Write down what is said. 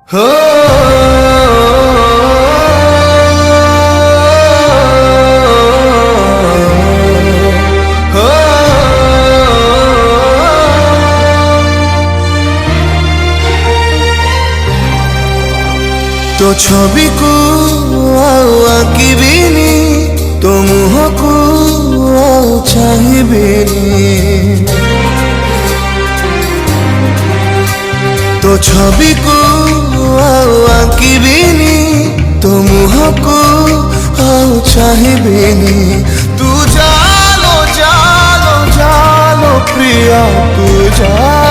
हो तो छवि को आंकिबिनी तो मुह को चाहिबिनी तो छवि को आंकिबिनी तो मुह को चाहिबिनी तू जालो जालो जालो प्रिया तू जा